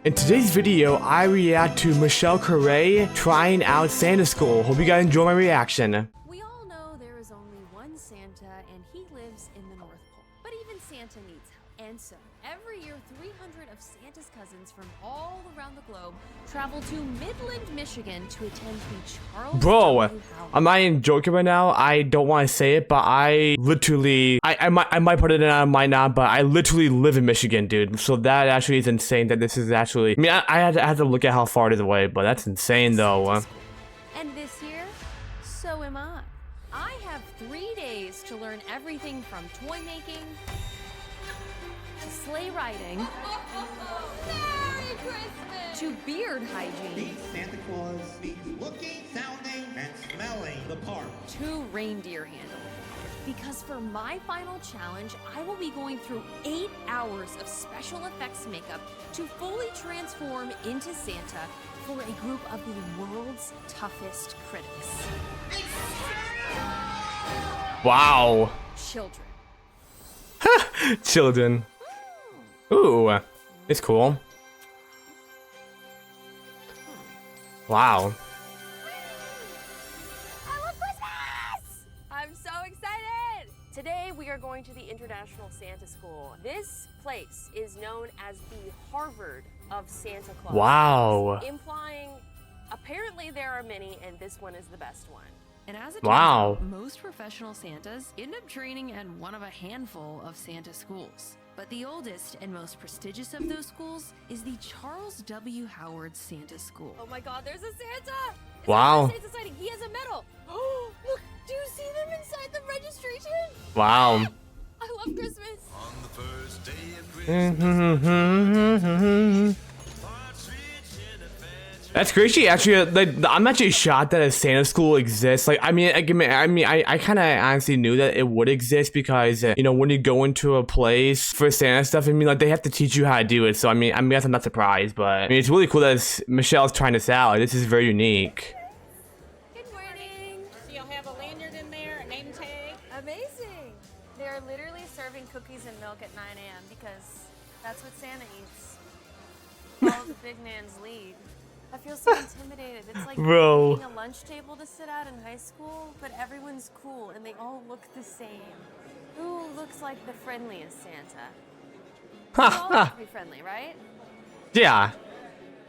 In today's video, I react to Michelle Khare trying out Santa School. Hope you guys enjoy my reaction. We all know there is only one Santa, and he lives in the North Pole. But even Santa needs help. And so, every year, 300 of Santa's cousins from all around the globe travel to Midland, Michigan to attend the Charles Bro, W. Howard. I'm not even joking right now. I don't want to say it, but I literally, I might put it in, I might not, but I literally live in Michigan, dude. So that actually is insane that this is actually, I mean, I had to look at how far it is away, but that's insane though. And this year, so am I. I have 3 days to learn everything from toy making to sleigh riding Merry Christmas! to beard hygiene These Santa Claus be looking, sounding, and smelling the part. to reindeer handling. Because for my final challenge, I will be going through 8 hours of special effects makeup to fully transform into Santa for a group of the world's toughest critics. Wow. Children. Children. Ooh, it's cool. Wow. I love Christmas! I'm so excited! Today we are going to the International Santa School. This place is known as the Harvard of Santa Claus. Wow. Implying apparently there are many and this one is the best one. And as it Wow. turns out, most professional Santas end up training at one of a handful of Santa schools. But the oldest and most prestigious of those schools is the Charles W. Howard Santa School. Oh my god, there's a Santa! Wow. Santa sighting. He has a medal! Oh, look, do you see them inside the registration? Wow. I love Christmas! On the first day of Christmas, That's great. She actually, like, I'm actually shocked that a Santa school exists. Like, I kind of honestly knew that it would exist because, you know, when you go into a place for Santa stuff, I mean, like, they have to teach you how to do it. So, I guess I'm not surprised, but I mean, it's really cool that Michelle's trying this out. This is very unique. Good morning! So you'll have a lanyard in there, a name tag. Amazing! They are literally serving cookies and milk at 9 a.m. because that's what Santa eats. Follow the big man's lead. I feel so intimidated. It's like Bro. making a lunch table to sit at in high school, but everyone's cool and they all look the same. Who looks like the friendliest Santa? We all have to be friendly, right? Yeah.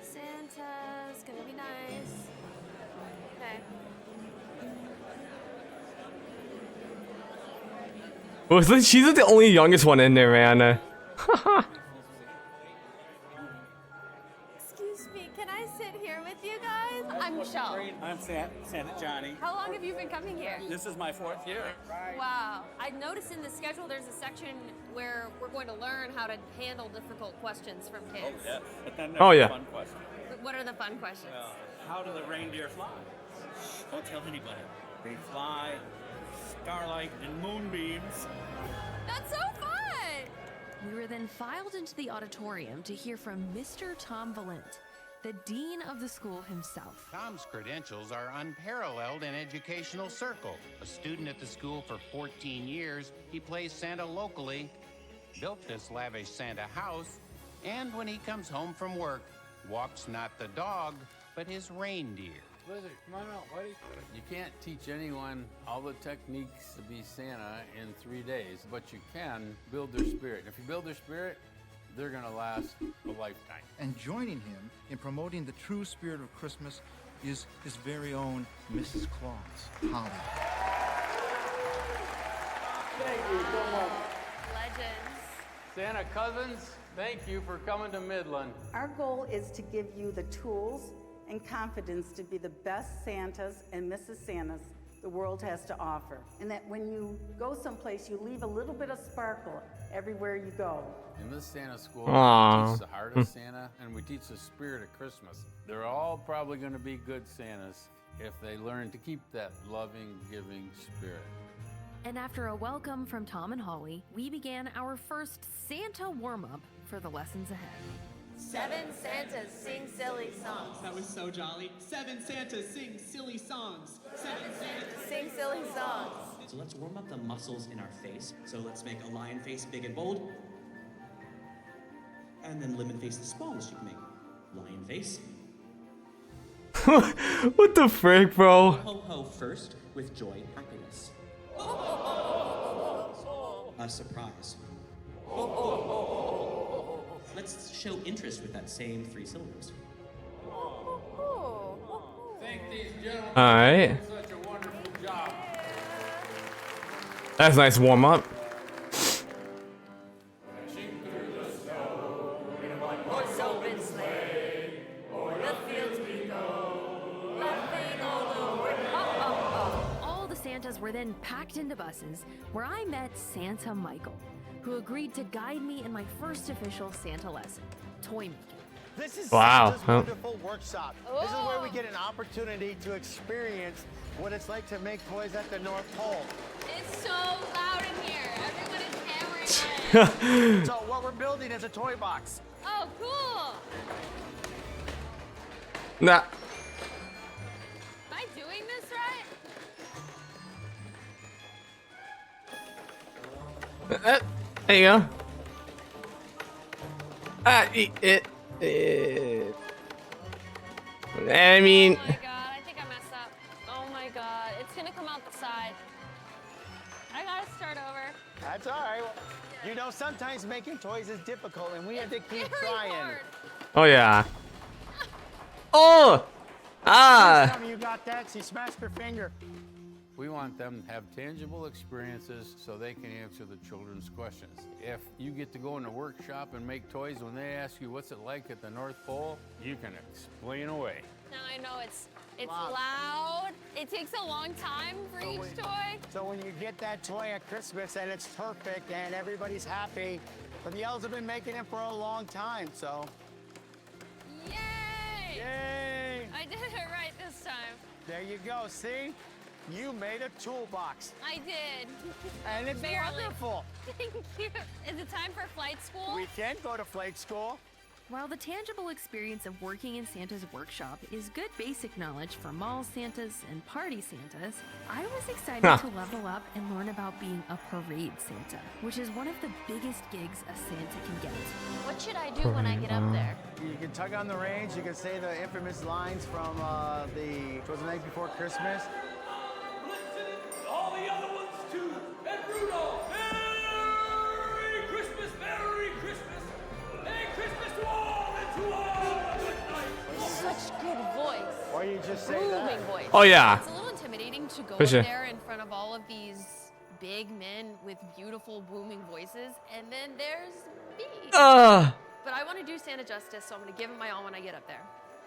Santa's gonna be nice. Okay. Well, she's like the only youngest one in there, man. Excuse me, can I sit here with you guys? I'm Michelle. I'm Santa Johnny. How long have you been coming here? This is my 4th year. Wow. I noticed in the schedule there's a section where we're going to learn how to handle difficult questions from kids. Yeah, but then Oh, there's yeah. a fun question. What are the fun questions? How do the reindeer fly? Don't tell anybody. They fly starlight and moonbeams. That's so fun! We were then filed into the auditorium to hear from Mr. Tom Valent, the dean of the school himself. Tom's credentials are unparalleled in educational circle. A student at the school for 14 years, he plays Santa locally, built this lavish Santa house, and when he comes home from work, walks not the dog, but his reindeer. Blizzard, come on out, buddy. You can't teach anyone all the techniques to be Santa in 3 days, but you can build their spirit. If you build their spirit, they're gonna last a lifetime. And joining him in promoting the true spirit of Christmas is his very own Mrs. Claus, Holly. Thank you so much. Legends. Santa cousins, thank you for coming to Midland. Our goal is to give you the tools and confidence to be the best Santas and Mrs. Santas the world has to offer. And that when you go someplace, you leave a little bit of sparkle everywhere you go. In this Santa school, Aw. we teach the heart of Santa and we teach the spirit of Christmas. They're all probably gonna be good Santas if they learn to keep that loving, giving spirit. And after a welcome from Tom and Holly, we began our first Santa warm-up for the lessons ahead. 7 Santas sing silly songs. That was so jolly. 7 Santas sing silly songs. 7 Santas Sing silly songs. So let's warm up the muscles in our face. So let's make a lion face big and bold. And then lemon face the smallest you can make. lion face. What the frick, bro? Ho ho first with joy, happiness. A surprise. Let's show interest with that same 3 syllables. Thank these gentlemen All right. for such a wonderful job. That's a nice warm up. All the Santas were then packed into buses, where I met Santa Michael, who agreed to guide me in my first official Santa lesson, toy making. This is Wow, Santa's huh? wonderful workshop. This is where we get an opportunity to experience what it's like to make toys at the North Pole. It's so loud in here. Everyone is hammering away. So what we're building is a toy box. Oh, cool. Nah. Am I doing this right? There you go. I mean, Oh my god, I think I messed up. Oh my god, it's gonna come out the side. I gotta start over. That's all right. You know, sometimes making toys is difficult, and we have to keep Very trying. hard. oh yeah. Oh! Ah! Tell me you got that. She smashed her finger. We want them to have tangible experiences so they can answer the children's questions. If you get to go in the workshop and make toys, when they ask you what's it like at the North Pole, you can explain away. Now I know it's loud. It takes a long time for each toy. So when you get that toy at Christmas and it's perfect and everybody's happy, but the elves have been making it for a long time, so. Yay! Yay! I did it right this time. There you go, see? You made a toolbox. I did. And it's Barely. wonderful. Thank you. Is it time for flight school? We can go to flight school. While the tangible experience of working in Santa's workshop is good basic knowledge for mall Santas and party Santas, I was excited to level up and learn about being a parade Santa, which is one of the biggest gigs a Santa can get. What should I do when I get up there? You can tug on the reins. You can say the infamous lines from it was the night before Christmas. All the other ones too. And Rudolph. Merry Christmas, Merry Christmas. Merry Christmas to all and to all. Good night. Such good voice. Or you just say Booming that. voice. Oh yeah. It's a little intimidating to go For up sure. there in front of all of these big men with beautiful booming voices, and then there's me. But I want to do Santa justice, so I'm going to give him my all when I get up there.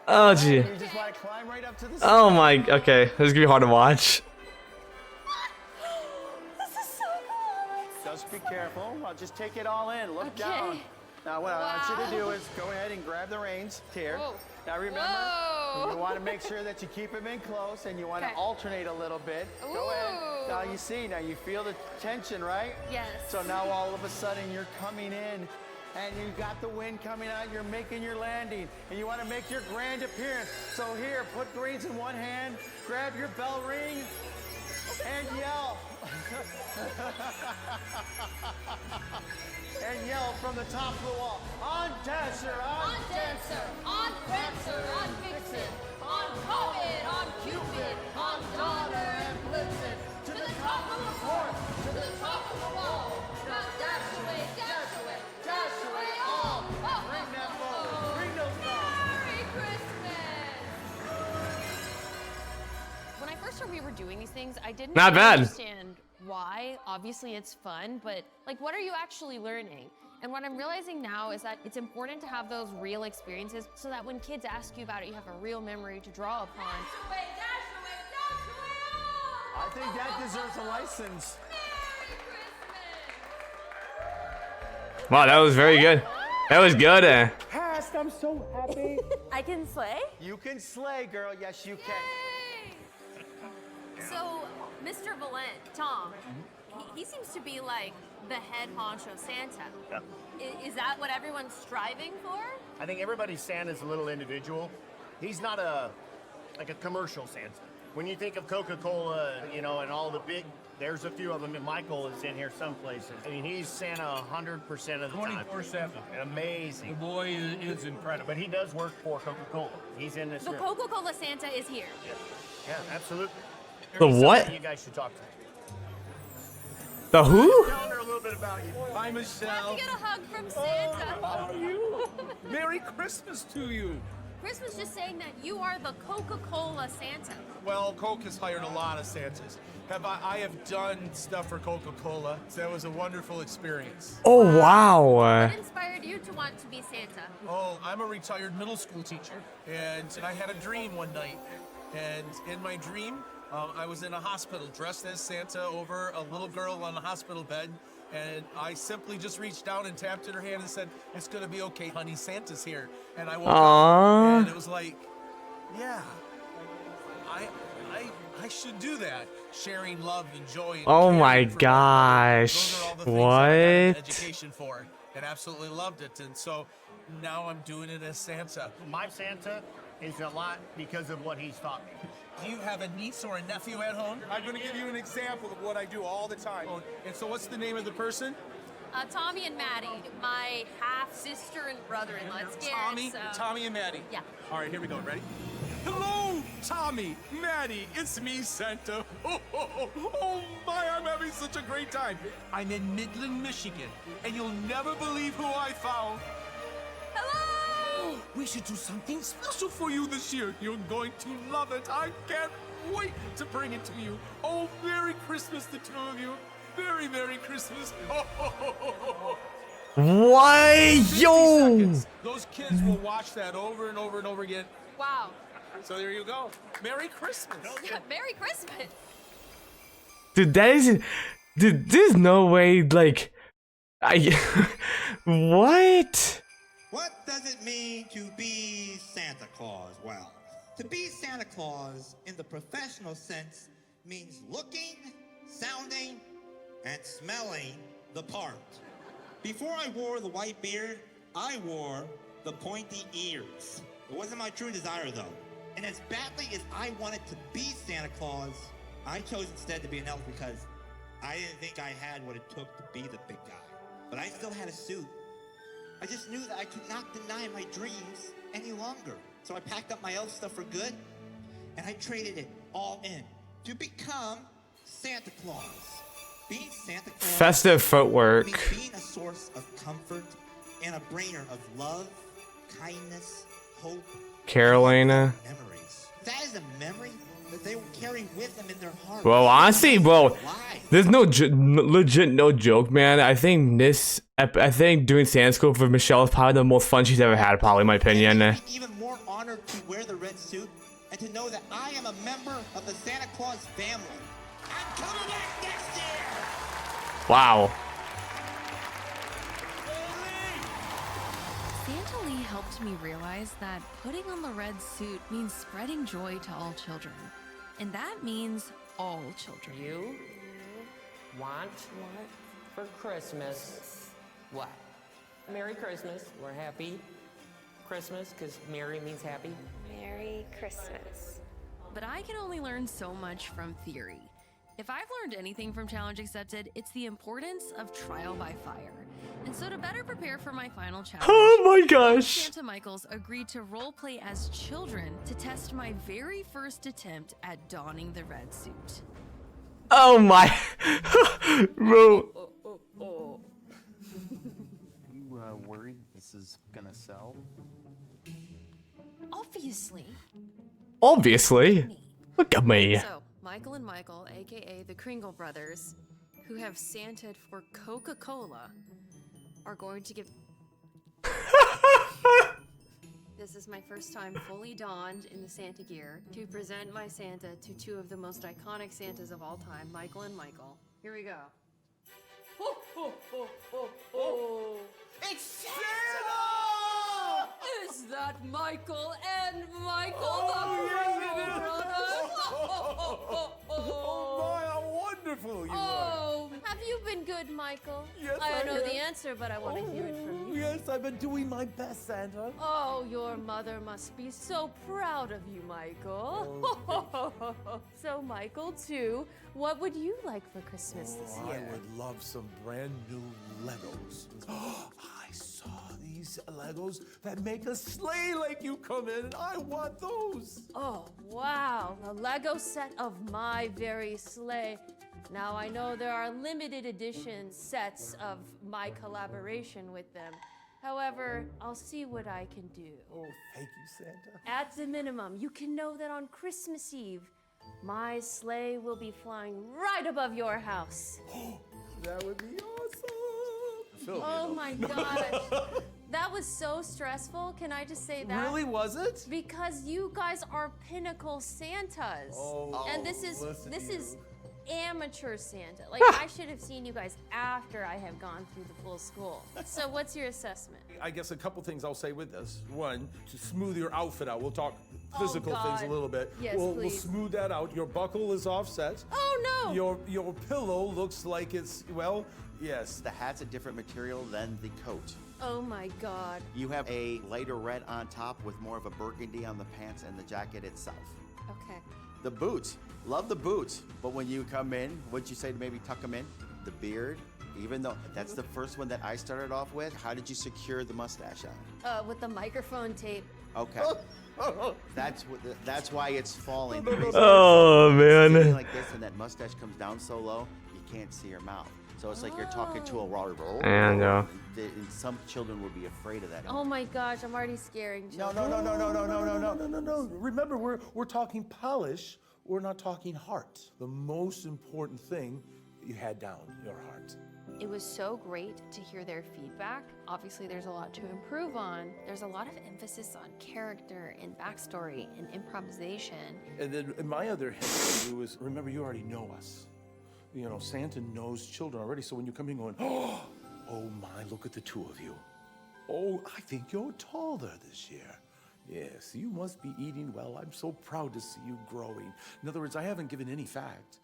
Oh gee. You just want to climb right up to the Oh my. Okay, this is gonna be hard to watch. This is so cool. Just be careful. Well, just take it all in. Look Okay. down. Now, what I want you to do Wow. is go ahead and grab the reins here. Whoa. Now, remember, Whoa. you want to make sure that you keep them in close and you want Okay. to alternate a little bit. Go Ooh. ahead. Now, you see, now you feel the tension, right? Yes. So now all of a sudden you're coming in and you got the wind coming out, you're making your landing, and you want to make your grand appearance. So here, put the reins in one hand, grab your bell ring, and yell. And yell from the top of the wall, on Dasher, On Dancer, on Prancer, on Vixen, on Comet, on Cupid, on Donner and Blitzen, to the top of the fort, to the top of the wall. Now dash away, dash away all. Oh, Ring that bell, ring those bells. Merry Christmas! When I first heard we were doing these things, I didn't Not really bad. understand why. Obviously, it's fun, but like, what are you actually learning? And what I'm realizing now is that it's important to have those real experiences so that when kids ask you about it, you have a real memory to draw upon. Dash away, all! I think that deserves a license. Merry Christmas! Wow, that was very good. That was good. Passed, I'm so happy. I can slay? You can slay, girl. Yes, you can. So, Mr. Valent, Tom, he seems to be like the head honcho Santa. Is that what everyone's striving for? I think everybody's Santa's a little individual. He's not like a commercial Santa. When you think of Coca-Cola, you know, and all the big There's a few of them, and Michael is in here some places. I mean, he's Santa 100% of the time. 24/7. Amazing. The boy is incredible. But he does work for Coca-Cola. He's in this The room. Coca-Cola Santa is here. Yeah, absolutely. The He's what? somebody you guys should talk to. The who? Tell her a little bit about you. Hi, Let's Michelle. get a hug from Santa. How are you? Merry Christmas to you. Chris was just saying that you are the Coca-Cola Santa. Well, Coke has hired a lot of Santas. I have done stuff for Coca-Cola. So that was a wonderful experience. Oh wow. What inspired you to want to be Santa? Oh, I'm a retired middle school teacher, and I had a dream one night. And in my dream, I was in a hospital dressed as Santa over a little girl on a hospital bed. And I simply just reached down and tapped at her hand and said, "It's gonna be okay, honey, Santa's here." And I woke up, and it was like, yeah, I should do that. Sharing love and joy. And Oh caring my for gosh. those are all the things that I got an What? education for, and absolutely loved it. And so now I'm doing it as Santa. My Santa is a lot because of what he's taught me. Do you have a niece or a nephew at home? I'm going to give you an example of what I do all the time. Oh, and so what's the name of the person? Tommy and Maddie, my half-sister and brother-in-law. Let's get Tommy and Maddie. Yeah. All right, here we go. Ready? Hello, Tommy, Maddie, it's me, Santa. Oh my, I'm having such a great time. I'm in Midland, Michigan, and you'll never believe who I found. Hello! We should do something special for you this year. You're going to love it. I can't wait to bring it to you. Oh, Merry Christmas, the two of you. Very Merry Christmas. Why, 50 yo? seconds. Those kids will watch that over and over and over again. Wow. So there you go. Merry Christmas. Merry Christmas. Dude, that is, dude, there's no way, like, what? What does it mean to be Santa Claus? Well, to be Santa Claus in the professional sense means looking, sounding, and smelling the part. Before I wore the white beard, I wore the pointy ears. It wasn't my true desire, though. And as badly as I wanted to be Santa Claus, I chose instead to be an elf because I didn't think I had what it took to be the big guy. But I still had a suit. I just knew that I could not deny my dreams any longer. So I packed up my elf stuff for good, and I traded it all in to become Santa Claus. Being Santa Claus Festive footwork. means being a source of comfort and a bringer of love, kindness, hope, Carolina. memories. That is a memory that they will carry with them in their heart. Well, honestly, bro, there's no legit no joke, man. I think doing Santa School for Michelle is probably the most fun she's ever had, probably in my opinion. I'm even more honored to wear the red suit and to know that I am a member of the Santa Claus family. I'm coming back next year. Wow. Santa Lee helped me realize that putting on the red suit means spreading joy to all children. And that means all children. You want what for Christmas? What? Merry Christmas. We're happy Christmas because Merry means happy. Merry Christmas. But I can only learn so much from theory. If I've learned anything from Challenge Accepted, it's the importance of trial by fire. And so to better prepare for my final challenge, Oh my gosh. Santa Michaels agreed to roleplay as children to test my very first attempt at donning the red suit. Oh my. Bro. You worried this is gonna sell? Obviously. Obviously. Look at me. So, Michael and Michael, aka the Kringle brothers, who have Santa'd for Coca-Cola, are going to give... This is my first time fully donned in the Santa gear to present my Santa to two of the most iconic Santas of all time, Michael and Michael. Here we go. Ho, ho, ho, ho, ho. It's Santa! Is that Michael and Michael the Kringle brothers? Oh my, how beautiful you are. Oh, have you been good, Michael? Yes, I I know have. the answer, but I want to hear it from you. Yes, I've been doing my best, Santa. Oh, your mother must be so proud of you, Michael. So, Michael, too, what would you like for Christmas this I year? would love some brand new Legos. I saw these Legos that make a sleigh like you come in, and I want those. Oh, wow, a Lego set of my very sleigh. Now, I know there are limited edition sets of my collaboration with them. However, I'll see what I can do. Oh, thank you, Santa. At the minimum, you can know that on Christmas Eve, my sleigh will be flying right above your house. That would be awesome. Oh my gosh. That was so stressful. Can I just say that? Really, was it? Because you guys are pinnacle Santas. And this is amateur Santa. Like, I should have seen you guys after I have gone through the full school. So what's your assessment? I guess a couple things I'll say with this. One, to smooth your outfit out. We'll talk physical things a little bit. Yes, we'll please. smooth that out. Your buckle is offset. Oh no! Your pillow looks like it's, well, yes. The hat's a different material than the coat. Oh my God. You have a lighter red on top with more of a burgundy on the pants and the jacket itself. Okay. The boots. Love the boots. But when you come in, what'd you say to maybe tuck them in? The beard. Even though that's the first one that I started off with, how did you secure the mustache on? With the microphone tape. Okay. That's why it's falling. Oh, man. Sitting like this and that mustache comes down so low, you can't see your mouth. So it's like you're talking to a raw roll. And some children would be afraid of that. Oh my gosh, I'm already scaring children. No. Remember, we're talking polish. We're not talking heart. The most important thing you had down, your heart. It was so great to hear their feedback. Obviously, there's a lot to improve on. There's a lot of emphasis on character and backstory and improvisation. And then my other hint to you is, remember, you already know us. You know, Santa knows children already, so when you come in going, oh my, look at the two of you. Oh, I think you're taller this year. Yes, you must be eating well. I'm so proud to see you growing. In other words, I haven't given any fact,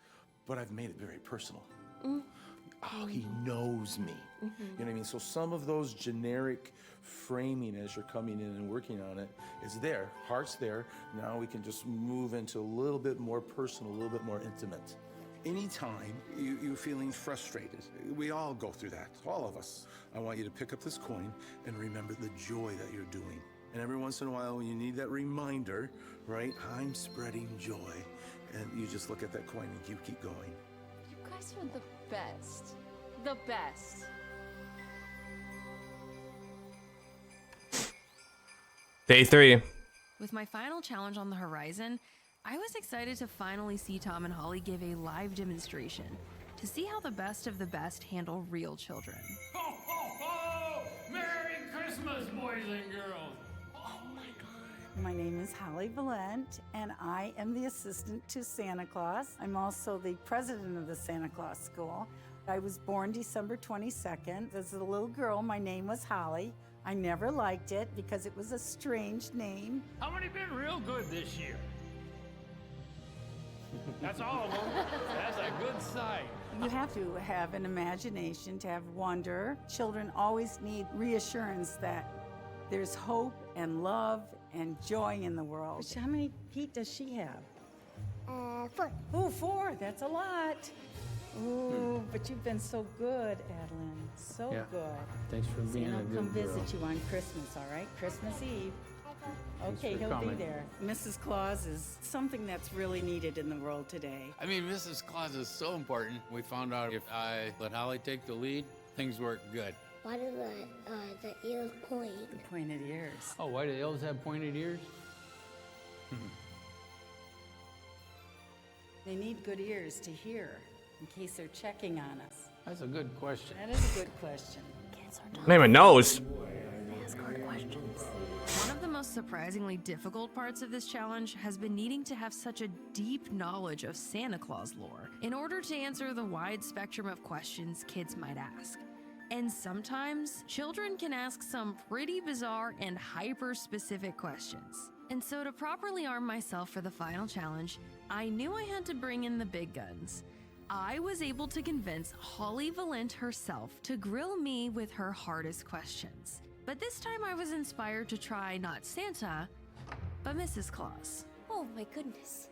but I've made it very personal. Oh, he knows me. You know what I mean? So some of those generic framing as you're coming in and working on it is there. Heart's there. Now we can just move into a little bit more personal, a little bit more intimate. Anytime you're feeling frustrated, we all go through that, all of us. I want you to pick up this coin and remember the joy that you're doing. And every once in a while, when you need that reminder, right, I'm spreading joy. And you just look at that coin and you keep going. You guys are the best. The best. Day 3. With my final challenge on the horizon, I was excited to finally see Tom and Holly give a live demonstration to see how the best of the best handle real children. Ho, ho, ho! Merry Christmas, boys and girls! My name is Holly Valent, and I am the assistant to Santa Claus. I'm also the president of the Santa Claus School. I was born December 22nd. As a little girl, my name was Holly. I never liked it because it was a strange name. How many been real good this year? That's all of them. That's a good sign. You have to have an imagination to have wonder. Children always need reassurance that there's hope and love and joy in the world. How many feet does she have? 4. Oh, 4. That's a lot. Ooh, but you've been so good, Adeline. So good. Thanks for being Santa a will good come girl. visit you on Christmas, all right? Christmas Eve. Okay, for he'll coming. be there. Mrs. Claus is something that's really needed in the world today. I mean, Mrs. Claus is so important. We found out if I let Holly take the lead, things work good. Why do the ears point? The pointed ears. Oh, why do the elves have pointed ears? They need good ears to hear in case they're checking on us. That's a good question. That is a good question. Name a nose. One of the most surprisingly difficult parts of this challenge has been needing to have such a deep knowledge of Santa Claus lore in order to answer the wide spectrum of questions kids might ask. And sometimes, children can ask some pretty bizarre and hyper-specific questions. And so to properly arm myself for the final challenge, I knew I had to bring in the big guns. I was able to convince Holly Valent herself to grill me with her hardest questions. But this time I was inspired to try not Santa, but Mrs. Claus. Oh my goodness.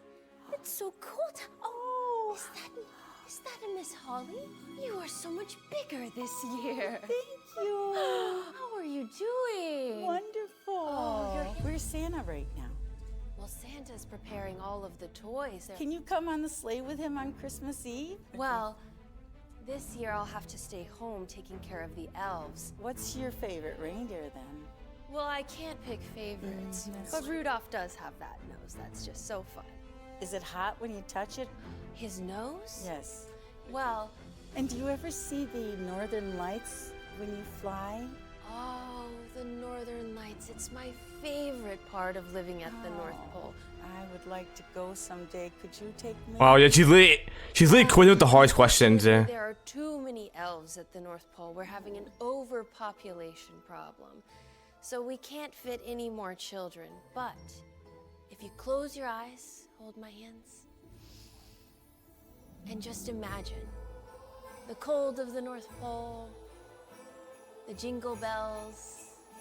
It's so cool. Oh, is that a Miss Holly? You are so much bigger this year. Thank you. How are you doing? Wonderful. Oh, Where's Santa right now? Well, Santa's preparing all of the toys. Can you come on the sleigh with him on Christmas Eve? Well, this year I'll have to stay home taking care of the elves. What's your favorite reindeer then? Well, I can't pick favorites, but Rudolph does have that nose. That's just so fun. Is it hot when you touch it? His nose? Yes. Well, And do you ever see the northern lights when you fly? oh, the Northern Lights. It's my favorite part of living at the North Pole. I would like to go someday. Could you take me? Wow, yeah, she's really quick with the hardest questions. There are too many elves at the North Pole. We're having an overpopulation problem. So we can't fit any more children. But if you close your eyes, hold my hands, and just imagine the cold of the North Pole, the jingle bells,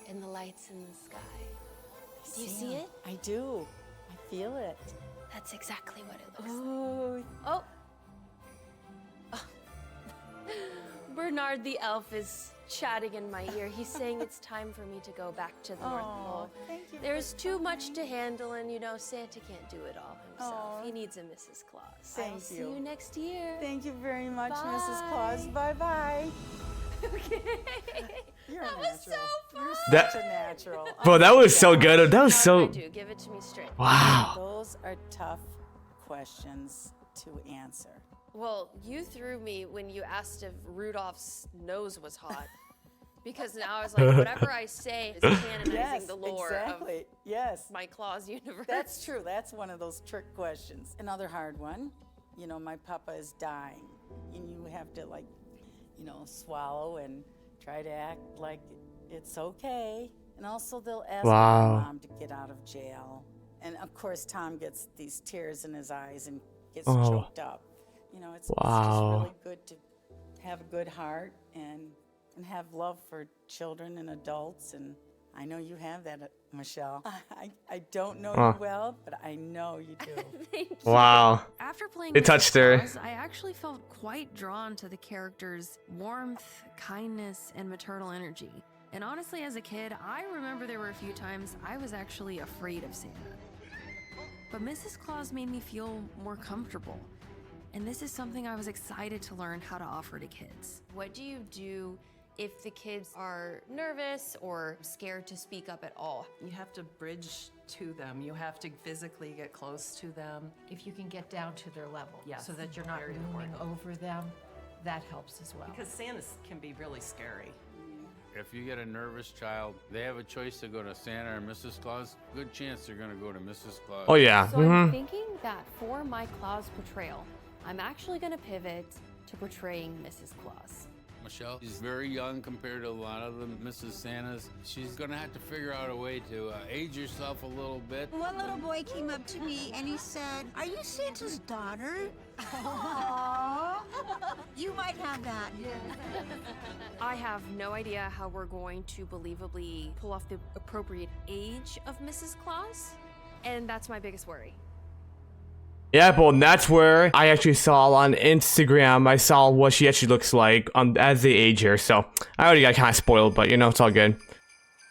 and the lights in the sky. Do you see it? I do. I feel it. That's exactly what it looks like. Oh. Bernard the elf is chatting in my ear. He's saying it's time for me to go back to the North Pole. Thank you. There's too much to handle, and you know, Santa can't do it all himself. He needs a Mrs. Claus. Thank I'll see you next year. Thank you very much, Mrs. Bye. Claus. Bye-bye. Okay. You're That a was so natural. fun. You're That- such a natural. Bro, that was so good. That was How so. did I do? Give it to me straight. Wow. Those are tough questions to answer. Well, you threw me when you asked if Rudolph's nose was hot. Because now I was like, whatever I say is canonizing Yes, the lore exactly. of Yes. my Claus universe. That's true. That's one of those trick questions. Another hard one. You know, my papa is dying, and you have to, like, you know, swallow and try to act like it's okay. And also, they'll ask Wow. my mom to get out of jail. And of course, Tom gets these tears in his eyes and gets Oh. choked up. You know, it's just Wow. really good to have a good heart and have love for children and adults. And I know you have that, Michelle. I don't know Huh. you well, but I know you do. Thank you. Wow. After playing It Mrs. touched her. Claus, I actually felt quite drawn to the character's warmth, kindness, and maternal energy. And honestly, as a kid, I remember there were a few times I was actually afraid of Santa. But Mrs. Claus made me feel more comfortable. And this is something I was excited to learn how to offer to kids. What do you do if the kids are nervous or scared to speak up at all? You have to bridge to them. You have to physically get close to them. If you can get down to their level, Yes, so that you're not very looming important. over them, that helps as well. Because Santa can be really scary. If you get a nervous child, they have a choice to go to Santa or Mrs. Claus. Good chance they're going to go to Mrs. Claus. Oh, yeah. So I'm thinking that for my Claus portrayal, I'm actually going to pivot to portraying Mrs. Claus. Michelle is very young compared to a lot of the Mrs. Santas. She's going to have to figure out a way to age herself a little bit. One little boy came up to me and he said, "Are you Santa's daughter?" Aww. You might have that. I have no idea how we're going to believably pull off the appropriate age of Mrs. Claus, and that's my biggest worry. Yeah, but that's where I actually saw on Instagram. I saw what she actually looks like as they age her. So I already got kind of spoiled, but you know, it's all good.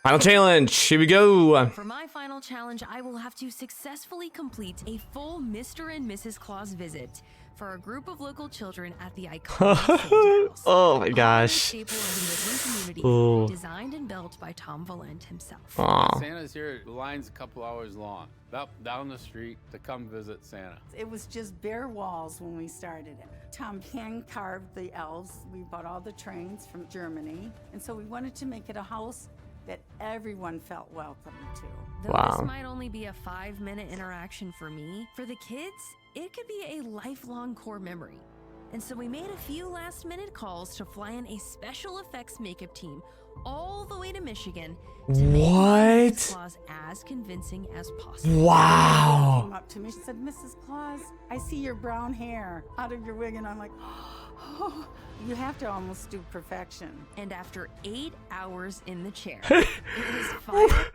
Final challenge. Here we go. For my final challenge, I will have to successfully complete a full Mr. and Mrs. Claus visit for a group of local children at the iconic Santa House. Oh my A gosh. staple of the Midland community, Ooh. designed and built by Tom Valent himself. Aw. Santa's here. The line's a couple hours long. Up, down the street to come visit Santa. It was just bare walls when we started it. Tom hand carved the elves. We bought all the trains from Germany. And so we wanted to make it a house that everyone felt welcome to. Though Wow. this might only be a 5-minute interaction for me, for the kids, it could be a lifelong core memory. And so we made a few last-minute calls to fly in a special effects makeup team all the way to Michigan to make Mrs. Claus as convincing as possible. Wow. Came up to me, she said, Mrs. Claus, I see your brown hair out of your wig, and I'm like, oh, you have to almost do perfection. And after 8 hours in the chair, it was fire.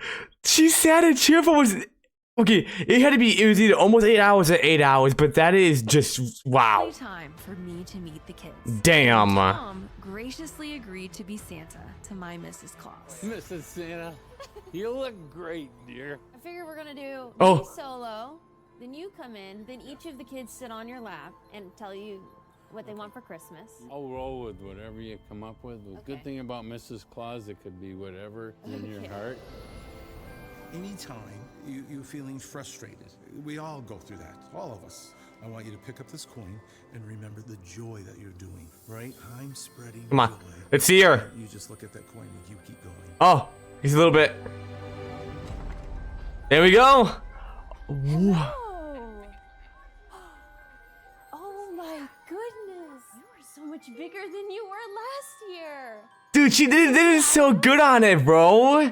She sounded cheerful. Okay, it had to be, it was either almost 8 hours or 8 hours, but that is just, wow. Time for me to meet the kids. Damn. Tom graciously agreed to be Santa to my Mrs. Claus. Mrs. Santa, you look great, dear. I figure we're gonna do Oh. me solo, then you come in, then each of the kids sit on your lap and tell you what they want for Christmas. I'll roll with whatever you come up with. The good thing about Mrs. Claus, it could be whatever in your heart. Anytime you're feeling frustrated, we all go through that, all of us. I want you to pick up this coin and remember the joy that you're doing, right? I'm spreading Come on, joy. let's see her. You just look at that coin and you keep going. Oh, he's a little bit. There we go. Ooh. Oh my goodness! You are so much bigger than you were last year. Dude, she did so good on it, bro.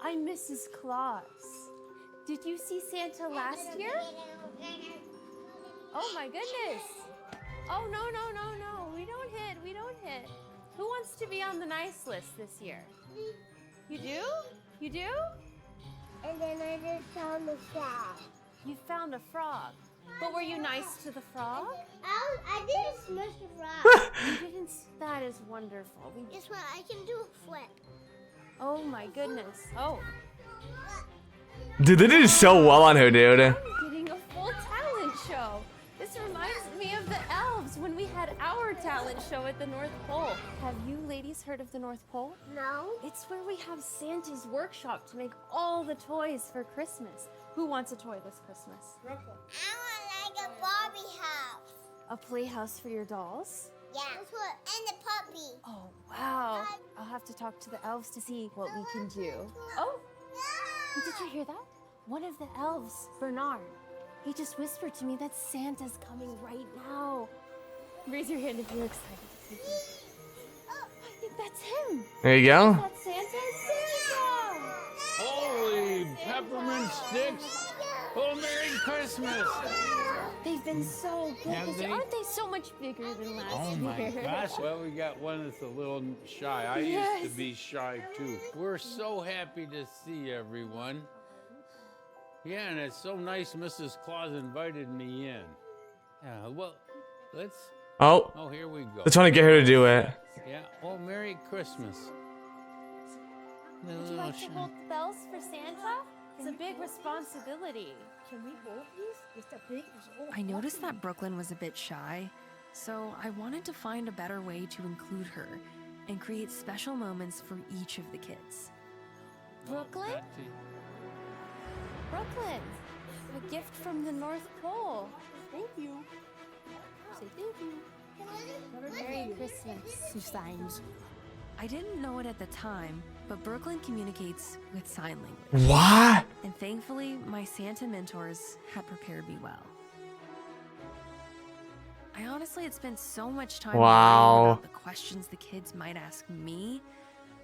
I'm Mrs. Claus. Did you see Santa last year? Oh my goodness! Oh no. We don't hit. Who wants to be on the nice list this year? You do? You do? And then I just found the frog. You found a frog. But were you nice to the frog? I didn't smush the frog. You didn't. That is wonderful. Guess what? I can do a flip. Oh my goodness. Oh. Dude, they did so well on her, dude. I'm getting a full talent show. This reminds me of the elves when we had our talent show at the North Pole. Have you ladies heard of the North Pole? No. It's where we have Santa's workshop to make all the toys for Christmas. Who wants a toy this Christmas? I want like a Barbie house. A playhouse for your dolls? Yeah. And the puppy. Oh, wow. I'll have to talk to the elves to see what we can do. Oh, did you hear that? One of the elves, Bernard, he just whispered to me that Santa's coming right now. Raise your hand if you're excited. I think that's him. There you go. That's Santa. Santa! Holy peppermint sticks! Oh, Merry Christmas! They've been so good. Have they? Aren't they so much bigger than last Oh my year? gosh! Well, we got one that's a little shy. I Yes. used to be shy too. We're so happy to see everyone. Yeah, and it's so nice Mrs. Claus invited me in. Yeah, well, let's... Oh. Oh, here we go. They're trying to get her to do it. Yeah, oh, Merry Christmas. Would you like to hold the bells for Santa? It's a big responsibility. Can we hold these? It's a big... I noticed that Brooklyn was a bit shy, so I wanted to find a better way to include her and create special moments for each of the kids. Brooklyn? Brooklyn, a gift from the North Pole. Thank you. Say thank you. Merry Christmas, Susannes. I didn't know it at the time, but Brooklyn communicates with sign language. What? And thankfully, my Santa mentors had prepared me well. I honestly had spent so much time Wow. worrying about the questions the kids might ask me,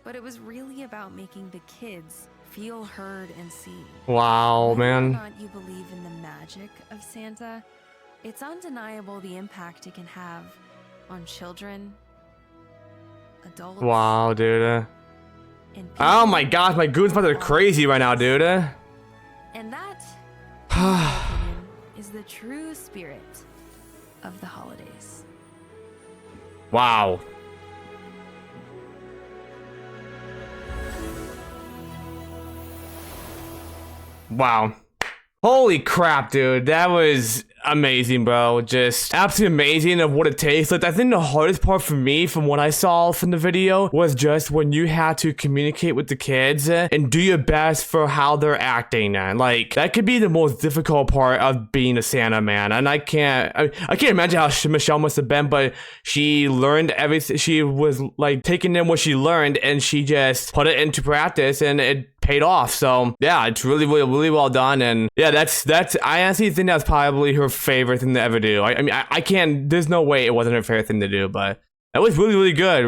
but it was really about making the kids feel heard and seen. Wow, Whether or man. not you believe in the magic of Santa, it's undeniable the impact it can have on children, adults, Wow, dude. and people. Oh my gosh, my goosebumps are crazy right now, dude. And that, in my opinion, is the true spirit of the holidays. Wow. Wow. Holy crap, dude. That was amazing, bro. Just absolutely amazing of what it takes. Like, I think the hardest part for me, from what I saw from the video, was just when you had to communicate with the kids and do your best for how they're acting. Like, that could be the most difficult part of being a Santa, man. And I can't imagine how Michelle must have been, but she learned everything. She was like taking in what she learned and she just put it into practice, and it paid off. So yeah, it's really well done. And yeah, that's I honestly think that's probably her favorite thing to ever do. I mean, I can't, there's no way it wasn't her favorite thing to do, but that was really good.